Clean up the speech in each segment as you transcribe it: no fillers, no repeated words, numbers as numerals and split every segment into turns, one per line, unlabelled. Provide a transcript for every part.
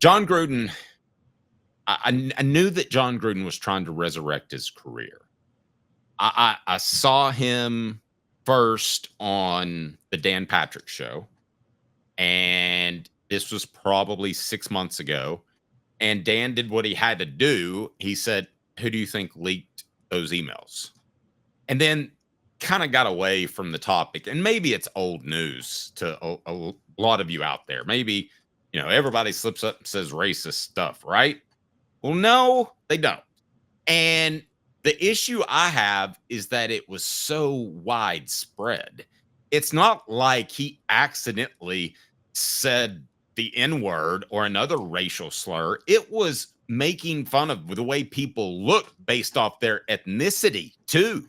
Jon Gruden, I knew that Jon Gruden was trying to resurrect his career. I saw him first on the Dan Patrick Show, and this was probably 6 months ago. And Dan did what he had to do. He said, "Who do you think leaked those emails?" And then kind of got away from the topic. And maybe it's old news to a lot of you out there. Maybe, everybody slips up and says racist stuff, right? Well, no, they don't. And the issue I have is that it was so widespread. It's not like he accidentally said the N-word or another racial slur. It was making fun of the way people look based off their ethnicity, too.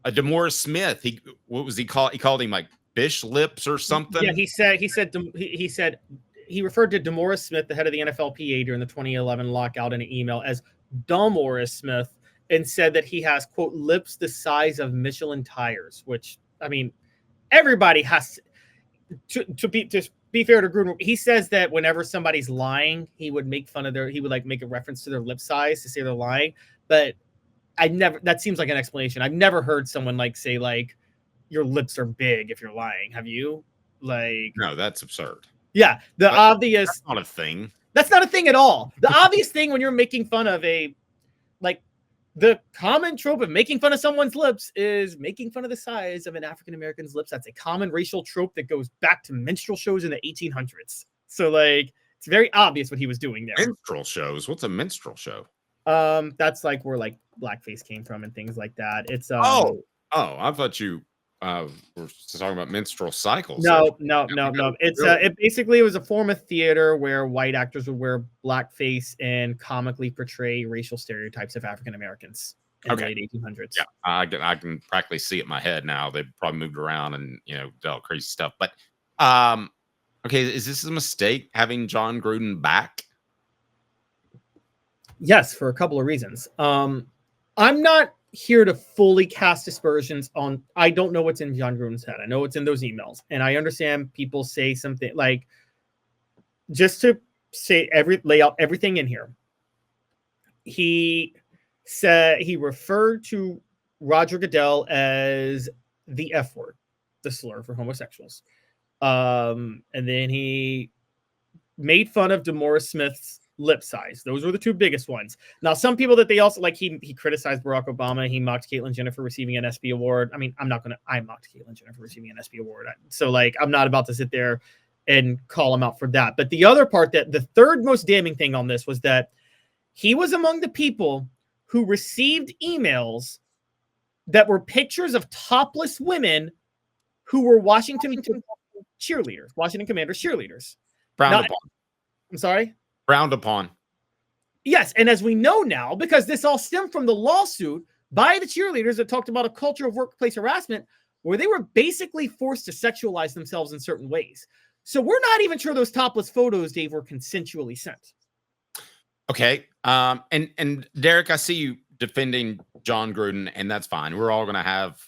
DeMaurice Smith, what was he called? He called him like fish lips or something.
Yeah, he said he referred to DeMaurice Smith, the head of the NFLPA during the 2011 lockout, in an email as DeMaurice Smith, and said that he has, quote, lips the size of Michelin tires, which, I mean, everybody has to be fair to Gruden. He says that whenever somebody's lying, he would make a reference to their lip size to say they're lying. But that seems like an explanation. I've never heard someone say your lips are big if you're lying. Have you?
No, that's absurd.
Yeah. That's
not a thing.
That's not a thing at all. The obvious thing when you're making fun of the common trope of making fun of someone's lips is making fun of the size of an African American's lips. That's a common racial trope that goes back to minstrel shows in the 1800s. So it's very obvious what he was doing there.
Minstrel shows? What's a minstrel show?
That's where blackface came from and things like that. It's
I thought you we're talking about minstrel cycles.
No. It basically was a form of theater where white actors would wear blackface and comically portray racial stereotypes of African Americans in the late 1800s.
Yeah, I can practically see it in my head now. They've probably moved around and did all crazy stuff. But okay, is this a mistake having Jon Gruden back?
Yes, for a couple of reasons. I'm not here to fully cast aspersions on. I don't know what's in Jon Gruden's head. I know what's in those emails, and I understand people say something just to lay out everything in here. He said he referred to Roger Goodell as the F word, the slur for homosexuals, and then he made fun of DeMaurice Smith's lip size. Those were the two biggest ones. Now, some people that they also he criticized Barack Obama. He mocked Caitlyn Jenner for receiving an ESPY award. I mean, I mocked Caitlyn Jenner for receiving an ESPY award. So I'm not about to sit there and call him out for that. But the other part, that the third most damning thing on this, was that he was among the people who received emails that were pictures of topless women who were Washington Commanders cheerleaders.
Frowned upon.
I'm sorry?
Frowned upon.
Yes, and as we know now, because this all stemmed from the lawsuit by the cheerleaders that talked about a culture of workplace harassment where they were basically forced to sexualize themselves in certain ways. So we're not even sure those topless photos, Dave, were consensually sent.
Okay. And Derek, I see you defending Jon Gruden, and that's fine. We're all going to have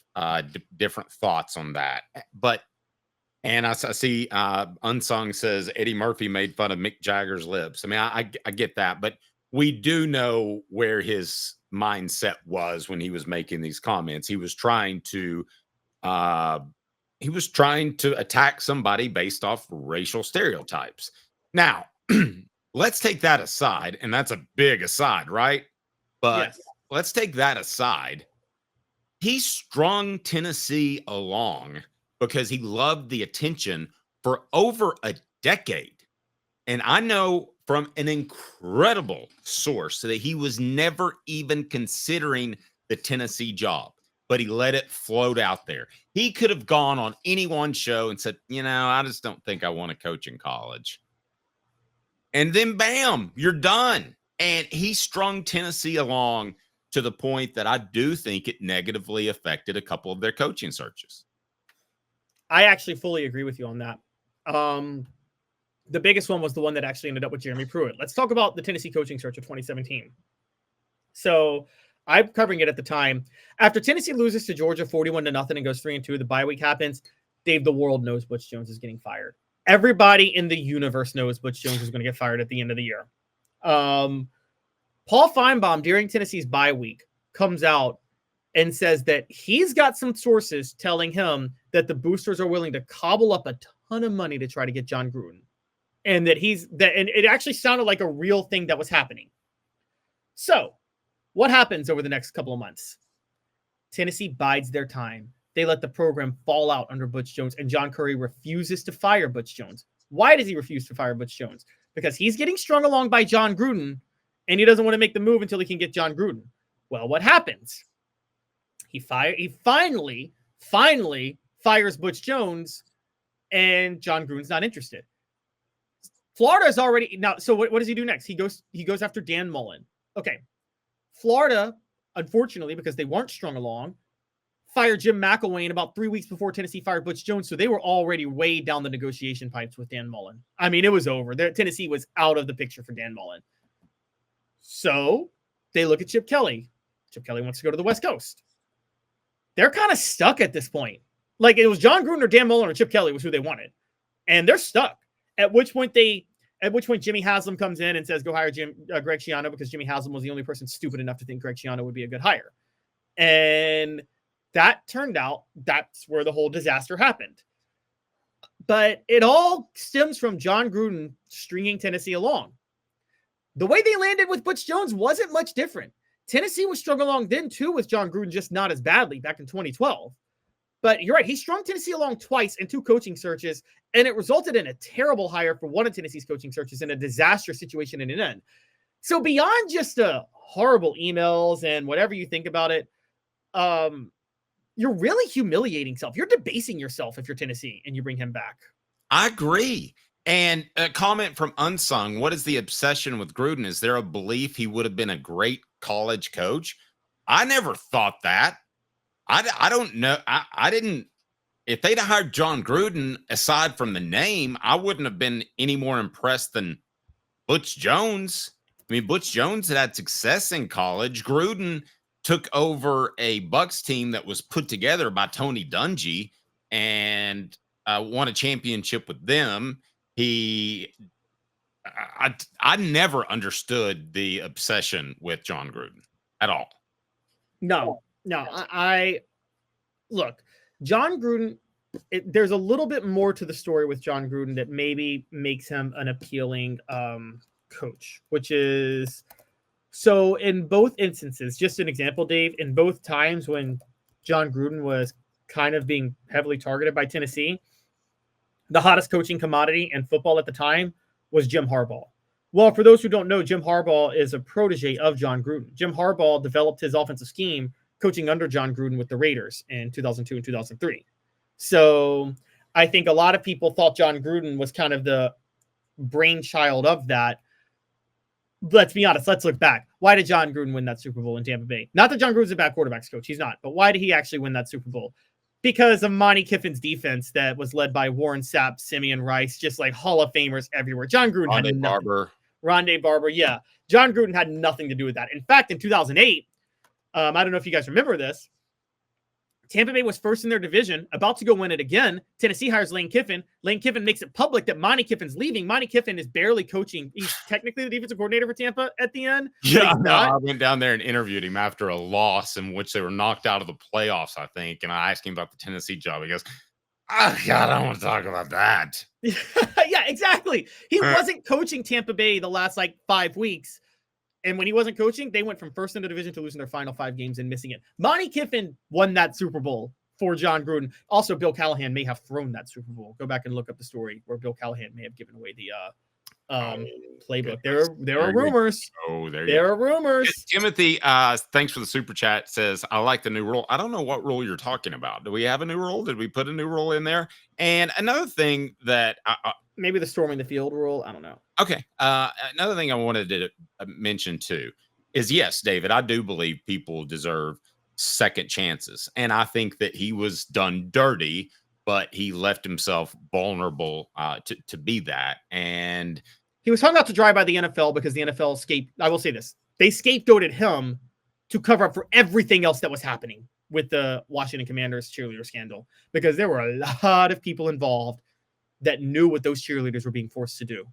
different thoughts on that. And I see Unsung says Eddie Murphy made fun of Mick Jagger's lips. I mean, I get that, but we do know where his mindset was when he was making these comments. He was trying to attack somebody based off racial stereotypes. Now, let's take that aside, and that's a big aside, right? But yes. Let's take that aside. He strung Tennessee along because he loved the attention for over a decade. And I know from an incredible source that he was never even considering the Tennessee job, but he let it float out there. He could have gone on any one show and said, I just don't think I want to coach in college. And then bam, you're done. And he strung Tennessee along to the point that I do think it negatively affected a couple of their coaching searches.
I actually fully agree with you on that. The biggest one was the one that actually ended up with Jeremy Pruitt. Let's talk about the Tennessee coaching search of 2017. So I'm covering it at the time. After Tennessee loses to Georgia 41-0 and goes 3-2, the bye week happens. Dave, the world knows Butch Jones is getting fired. everybody in the universe knows Butch Jones is going to get fired at the end of the year. Paul Feinbaum, during Tennessee's bye week, comes out and says that he's got some sources telling him that the boosters are willing to cobble up a ton of money to try to get Jon Gruden. And that and it actually sounded like a real thing that was happening. So what happens over the next couple of months? Tennessee bides their time. They let the program fall out under Butch Jones, and John Currie refuses to fire Butch Jones. Why does he refuse to fire Butch Jones? Because he's getting strung along by Jon Gruden, and he doesn't want to make the move until he can get Jon Gruden. Well, what happens? He finally fires Butch Jones, and Jon Gruden's not interested. Florida's already now. So what does he do next? He goes after Dan Mullen. Okay, Florida, unfortunately, because they weren't strung along, fired Jim McElwain about 3 weeks before Tennessee fired Butch Jones. So they were already way down the negotiation pipes with Dan Mullen. I mean, it was over. Tennessee was out of the picture for Dan Mullen. So they look at Chip Kelly. Chip Kelly wants to go to the West Coast. They're kind of stuck at this point. Like, it was Jon Gruden or Dan Mullen or Chip Kelly was who they wanted. And they're stuck. At which point Jimmy Haslam comes in and says, go hire Greg Schiano, because Jimmy Haslam was the only person stupid enough to think Greg Schiano would be a good hire. And that turned out that's where the whole disaster happened. But it all stems from Jon Gruden stringing Tennessee along. The way they landed with Butch Jones wasn't much different. Tennessee was strung along then too with Jon Gruden, just not as badly back in 2012. But you're right, he strung Tennessee along twice in 2 coaching searches, and it resulted in a terrible hire for one of Tennessee's coaching searches and a disastrous situation in an end. So beyond just horrible emails and whatever you think about it, you're really humiliating yourself. You're debasing yourself if you're Tennessee and you bring him back.
I agree. And a comment from Unsung: what is the obsession with Gruden? Is there a belief he would have been a great college coach? I never thought that. I don't know. I didn't. If they'd have hired Jon Gruden, aside from the name, I wouldn't have been any more impressed than Butch Jones. I mean, Butch Jones had success in college. Gruden took over a Bucks team that was put together by Tony Dungy and won a championship with them. I never understood the obsession with Jon Gruden at all.
No, I look, Jon Gruden, there's a little bit more to the story with Jon Gruden that maybe makes him an appealing coach, which is, so in both instances, just an example, Dave, in both times when Jon Gruden was kind of being heavily targeted by Tennessee, the hottest coaching commodity in football at the time was Jim Harbaugh. Well, for those who don't know, Jim Harbaugh is a protege of Jon Gruden. Jim Harbaugh developed his offensive scheme coaching under Jon Gruden with the Raiders in 2002 and 2003. So I think a lot of people thought Jon Gruden was kind of the brainchild of that. Let's be honest. Let's look back. Why did Jon Gruden win that Super Bowl in Tampa Bay? Not that Jon Gruden's a bad quarterbacks coach. He's not. But why did he actually win that Super Bowl? Because of Monte Kiffin's defense that was led by Warren Sapp, Simeon Rice, just like Hall of Famers everywhere. Jon Gruden had nothing. Rondé Barber, yeah. Jon Gruden had nothing to do with that. In fact, in 2008, I don't know if you guys remember this, Tampa Bay was first in their division, about to go win it again. Tennessee hires Lane Kiffin. Lane Kiffin makes it public that Monte Kiffin's leaving. Monte Kiffin is barely coaching. He's technically the defensive coordinator for Tampa at the end.
Yeah, no, I went down there and interviewed him after a loss in which they were knocked out of the playoffs, I think. And I asked him about the Tennessee job. He goes, oh, God, I don't want to talk about that.
Yeah, exactly. He wasn't coaching Tampa Bay the last 5 weeks. And when he wasn't coaching, they went from first in the division to losing their final 5 games and missing it. Monte Kiffin won that Super Bowl for Jon Gruden. Also, Bill Callahan may have thrown that Super Bowl. Go back and look up the story where Bill Callahan may have given away the playbook. There are rumors. There are rumors.
Timothy, thanks for the super chat, says, I like the new rule. I don't know what rule you're talking about. Do we have a new rule? Did we put a new rule in there? And another thing that
maybe the storming the field rule. I don't know.
Okay. Another thing I wanted to mention too is, yes, David, I do believe people deserve second chances. And I think that he was done dirty, but he left himself vulnerable to be that. And
he was hung out to dry by the NFL because the NFL I will say this, they scapegoated him to cover up for everything else that was happening with the Washington Commanders cheerleader scandal, because there were a lot of people involved that knew what those cheerleaders were being forced to do.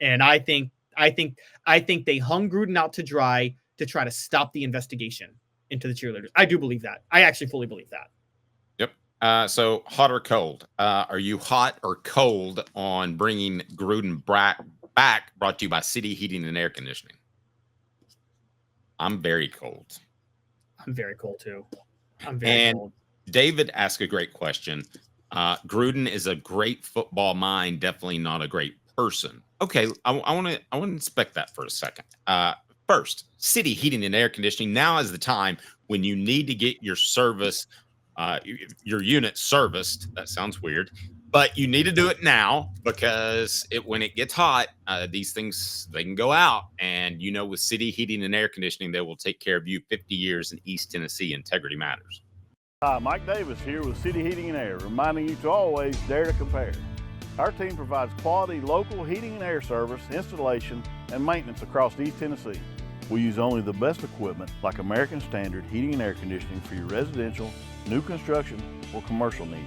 And I think they hung Gruden out to dry to try to stop the investigation into the cheerleaders. I do believe that. I actually fully believe that.
Yep. So hot or cold? Are you hot or cold on bringing Gruden back? Brought to you by City Heating and Air Conditioning. I'm very cold.
I'm very cold too. I'm very cold.
David asked a great question. Gruden is a great football mind, definitely not a great person. Okay, I want to inspect that for a second. First, City Heating and Air Conditioning. Now is the time when you need to get your service, your unit serviced. That sounds weird, but you need to do it now because when it gets hot, these things, they can go out. And with City Heating and Air Conditioning, they will take care of you. 50 years in East Tennessee. Integrity matters.
Hi, Mike Davis here with City Heating and Air, reminding you to always dare to compare. Our team provides quality local heating and air service, installation, and maintenance across East Tennessee. We use only the best equipment like American Standard Heating and Air Conditioning for your residential, new construction, or commercial needs.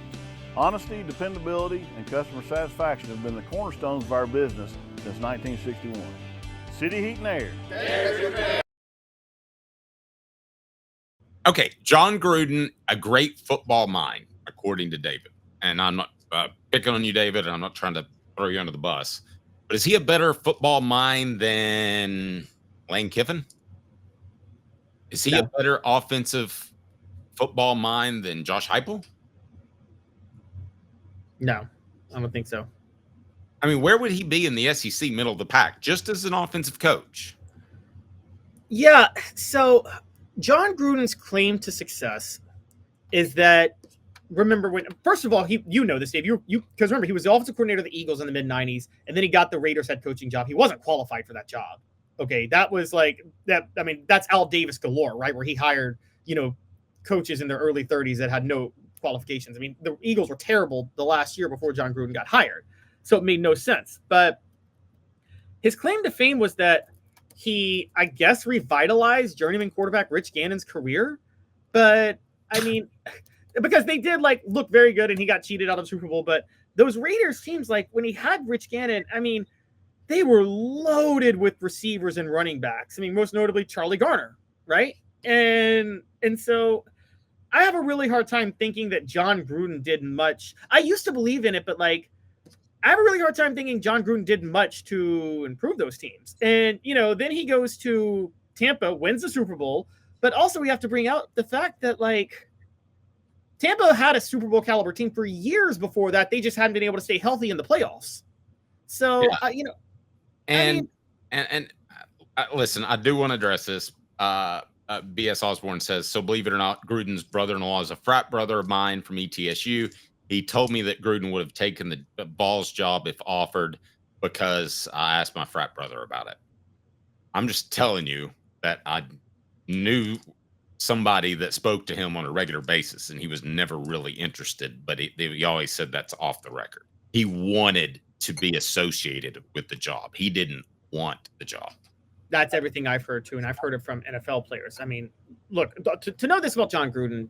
Honesty, dependability, and customer satisfaction have been the cornerstones of our business since 1961. City Heat and Air.
Okay, Jon Gruden, a great football mind, according to David. And I'm not picking on you, David, and I'm not trying to throw you under the bus. But is he a better football mind than Lane Kiffin? Is he a better offensive football mind than Josh Heupel?
No, I don't think so.
I mean, where would he be in the SEC middle of the pack, just as an offensive coach?
Yeah, so Jon Gruden's claim to success is that, remember when, first of all, this, Dave, because remember, he was the offensive coordinator of the Eagles in the mid-90s, and then he got the Raiders head coaching job. He wasn't qualified for that job. Okay, that was like that. I mean, that's Al Davis galore, right? Where he hired, coaches in their early 30s that had no qualifications. I mean, the Eagles were terrible the last year before Jon Gruden got hired, so it made no sense. But his claim to fame was that he, I guess, revitalized journeyman quarterback Rich Gannon's career. But I mean, because they did look very good and he got cheated out of the Super Bowl. But those Raiders teams, when he had Rich Gannon, I mean, they were loaded with receivers and running backs. I mean, most notably Charlie Garner, right? And so I have a really hard time thinking that Jon Gruden did much. I used to believe in it, but I have a really hard time thinking Jon Gruden did much to improve those teams. And, then he goes to Tampa, wins the Super Bowl, but also we have to bring out the fact that Tampa had a Super Bowl caliber team for years before that. They just hadn't been able to stay healthy in the playoffs. So,
listen, I do want to address this. B.S. Osborne says, so believe it or not, Gruden's brother-in-law is a frat brother of mine from ETSU. He told me that Gruden would have taken the Vols job if offered because I asked my frat brother about it. I'm just telling you that I knew somebody that spoke to him on a regular basis, and he was never really interested, but he always said that's off the record. He wanted to be associated with the job. He didn't want the job.
That's everything I've heard too, and I've heard it from NFL players. I mean, look, to know this about Jon Gruden,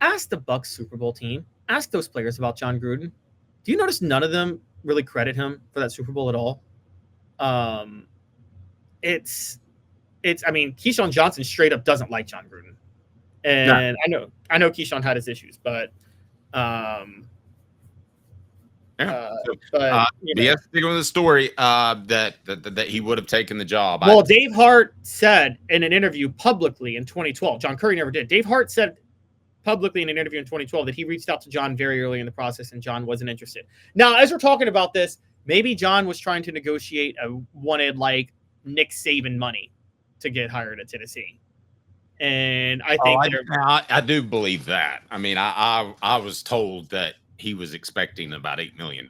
ask the Bucs Super Bowl team, ask those players about Jon Gruden. Do you notice none of them really credit him for that Super Bowl at all? I mean, Keyshawn Johnson straight up doesn't like Jon Gruden. And no. I know Keyshawn had his issues, but
yes, sticking with the story that he would have taken the job.
Well, Dave Hart said in an interview publicly in 2012, John Curry never did. Dave Hart said publicly in an interview in 2012 that he reached out to Jon very early in the process and Jon wasn't interested. Now, as we're talking about this, maybe Jon was trying to negotiate wanted Nick Saban money to get hired at Tennessee. And I think
I do believe that. I mean, I was told that he was expecting about $8 million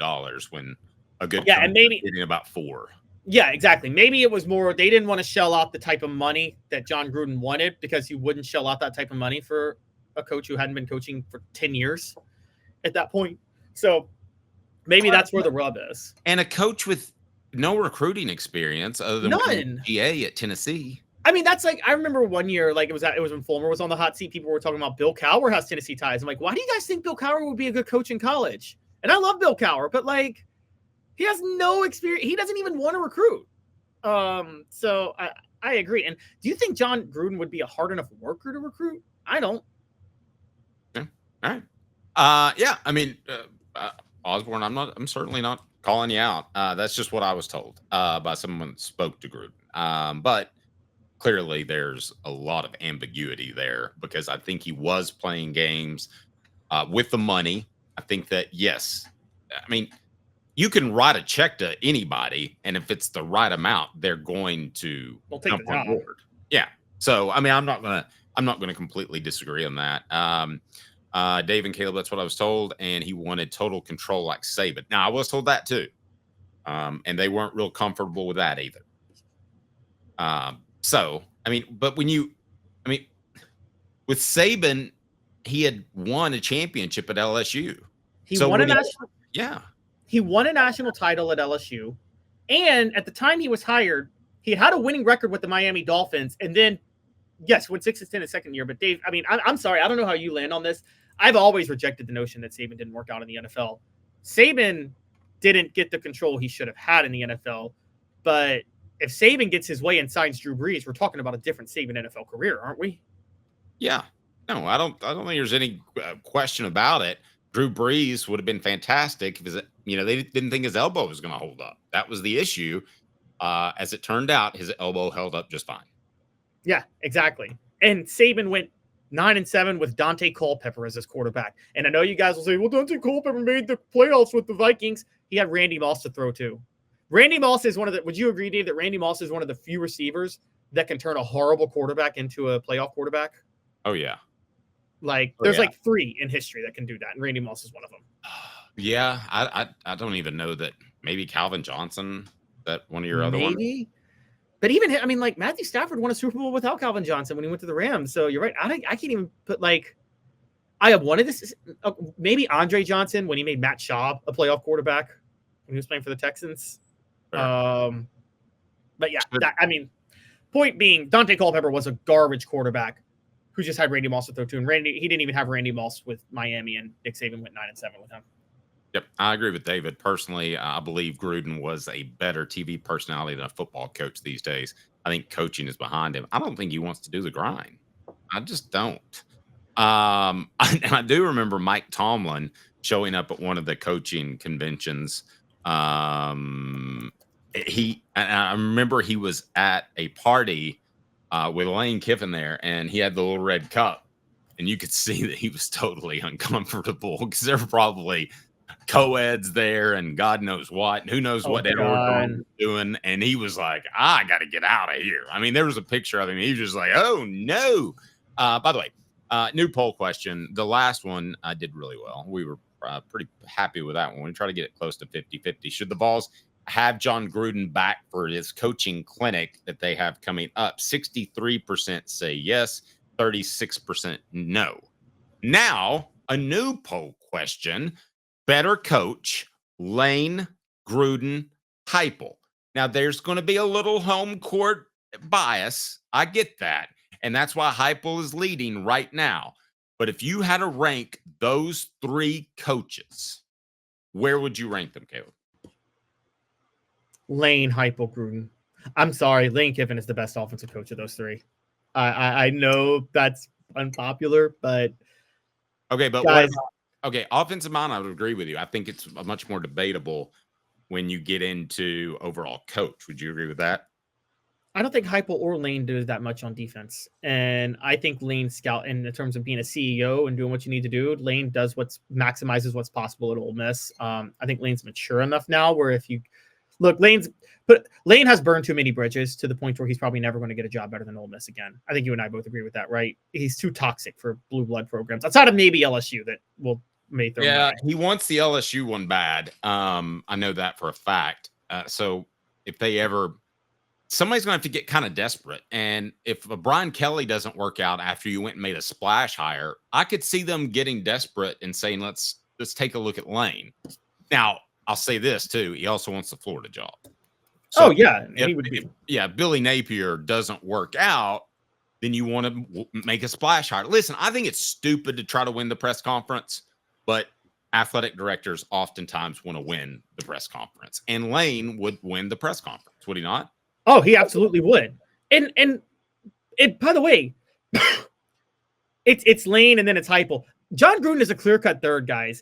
when a good
and maybe
getting about $4 million.
Yeah, exactly. Maybe it was more they didn't want to shell out the type of money that Jon Gruden wanted because he wouldn't shell out that type of money for a coach who hadn't been coaching for 10 years at that point. So maybe that's where the rub is.
And a coach with no recruiting experience other than
none.
GA at Tennessee.
I mean, that's I remember one year, it was when Fulmer was on the hot seat. People were talking about Bill Cowher has Tennessee ties. I'm like, why do you guys think Bill Cowher would be a good coach in college? And I love Bill Cowher, but like he has no experience. He doesn't even want to recruit. So I agree. And do you think Jon Gruden would be a hard enough worker to recruit? I don't.
Yeah. All right. Yeah. I mean, Osborne, I'm certainly not calling you out. That's just what I was told by someone that spoke to Gruden. But clearly there's a lot of ambiguity there because I think he was playing games with the money. I think that, yes, I mean, you can write a check to anybody, and if it's the right amount, they're going to
take the job.
board. Yeah. So, I mean, I'm not gonna completely disagree on that. Dave and Caleb, that's what I was told, and he wanted total control like Saban. Now, I was told that too, and they weren't real comfortable with that either. So, I mean, but with Saban, he had won a championship at LSU.
He won a national.
Yeah.
He won a national title at LSU. And at the time he was hired, he had a winning record with the Miami Dolphins. And then, yes, went 6-10 his second year. But Dave, I mean, I'm sorry. I don't know how you land on this. I've always rejected the notion that Saban didn't work out in the NFL. Saban didn't get the control he should have had in the NFL. But if Saban gets his way and signs Drew Brees, we're talking about a different Saban NFL career, aren't we?
Yeah. No, I don't think there's any question about it. Drew Brees would have been fantastic if they didn't think his elbow was going to hold up. That was the issue. As it turned out, his elbow held up just fine.
Yeah, exactly. And Saban went 9-7 with Dante Culpepper as his quarterback. And I know you guys will say, well, Dante Culpepper made the playoffs with the Vikings. He had Randy Moss to throw to. Randy Moss is would you agree, Dave, that Randy Moss is one of the few receivers that can turn a horrible quarterback into a playoff quarterback?
Oh, yeah.
There's like 3 in history that can do that, and Randy Moss is one of them.
Yeah, I don't even know that. Maybe Calvin Johnson, that one of your other ones. Maybe,
but even I mean, like Matthew Stafford won a Super Bowl without Calvin Johnson when he went to the Rams. So you're right. I can't even put I have wanted this. Maybe Andre Johnson when he made Matt Schaub a playoff quarterback when he was playing for the Texans. Sure. But yeah, point being, Dante Culpepper was a garbage quarterback who just had Randy Moss to throw to. And he didn't even have Randy Moss with Miami, and Nick Saban went 9-7 with him.
Yep, I agree with David. Personally, I believe Gruden was a better TV personality than a football coach these days. I think coaching is behind him. I don't think he wants to do the grind. I just don't. I do remember Mike Tomlin showing up at one of the coaching conventions. I remember he was at a party with Lane Kiffin there, and he had the little red cup, and you could see that he was totally uncomfortable because there were probably co-eds there and God knows what, and who knows what Ed Orgeron was doing, and he was like, I got to get out of here. I mean, there was a picture of him. He was just like, oh, no. By the way, new poll question. The last one I did really well. We were pretty happy with that one. We try to get it close to 50-50. Should the Vols have Jon Gruden back for his coaching clinic that they have coming up? 63% say yes, 36% no. Now, a new poll question. Better coach, Lane, Gruden, Heupel. Now, there's going to be a little home court bias. I get that. And that's why Heupel is leading right now. But if you had to rank those 3 coaches, where would you rank them, Caleb?
Lane, Heupel, Gruden. I'm sorry. Lane Kiffin is the best offensive coach of those 3. I know that's unpopular, but
okay, but guys, offensive mind, I would agree with you. I think it's much more debatable when you get into overall coach. Would you agree with that?
I don't think Heupel or Lane do that much on defense. And I think Lane scout in terms of being a CEO and doing what you need to do. Lane does maximizes what's possible at Ole Miss. I think Lane's mature enough now where if you look, Lane has burned too many bridges to the point where he's probably never going to get a job better than Ole Miss again. I think you and I both agree with that, right? He's too toxic for blue blood programs outside of maybe LSU that will may throw.
Yeah, he wants the LSU one bad. I know that for a fact. So if they ever, somebody's going to have to get kind of desperate. And if Brian Kelly doesn't work out after you went and made a splash hire, I could see them getting desperate and saying, let's take a look at Lane. Now, I'll say this too. He also wants the Florida job. So if Billy Napier doesn't work out, then you want to make a splash hire. Listen, I think it's stupid to try to win the press conference, but athletic directors oftentimes want to win the press conference, and Lane would win the press conference, would he not?
Oh, he absolutely would. And by the way, it's Lane and then it's Heupel. Jon Gruden is a clear-cut third, guys.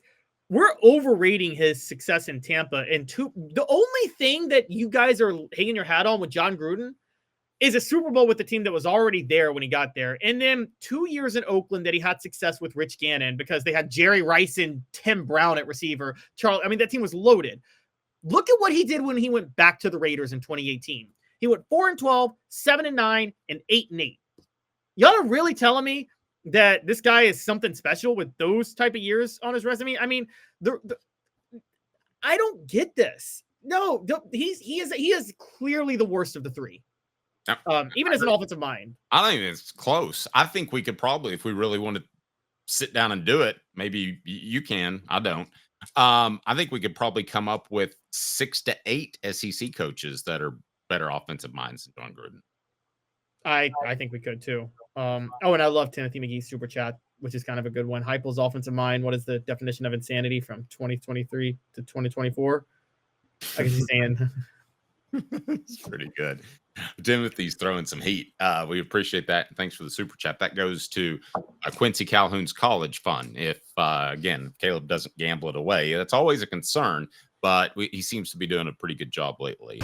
We're overrating his success in Tampa. And the only thing that you guys are hanging your hat on with Jon Gruden is a Super Bowl with the team that was already there when he got there. And then 2 years in Oakland that he had success with Rich Gannon because they had Jerry Rice and Tim Brown at receiver. That team was loaded. Look at what he did when he went back to the Raiders in 2018. He went 4-12, 7-9, and 8-8. Y'all are really telling me that this guy is something special with those type of years on his resume? I mean, I don't get this. No, he is clearly the worst of the three. Even as an offensive mind.
I think it's close. I think we could probably, if we really want to sit down and do it, maybe you can. I don't. I think we could probably come up with 6 to 8 SEC coaches that are better offensive minds than Jon Gruden.
I think we could too. And I love Timothy McGee's super chat, which is kind of a good one. Heupel's offensive mind. What is the definition of insanity from 2023 to 2024? I guess he's saying
it's pretty good. Timothy's throwing some heat. We appreciate that. Thanks for the super chat. That goes to Quincy Calhoun's college fund. If again, Caleb doesn't gamble it away, that's always a concern, but he seems to be doing a pretty good job lately.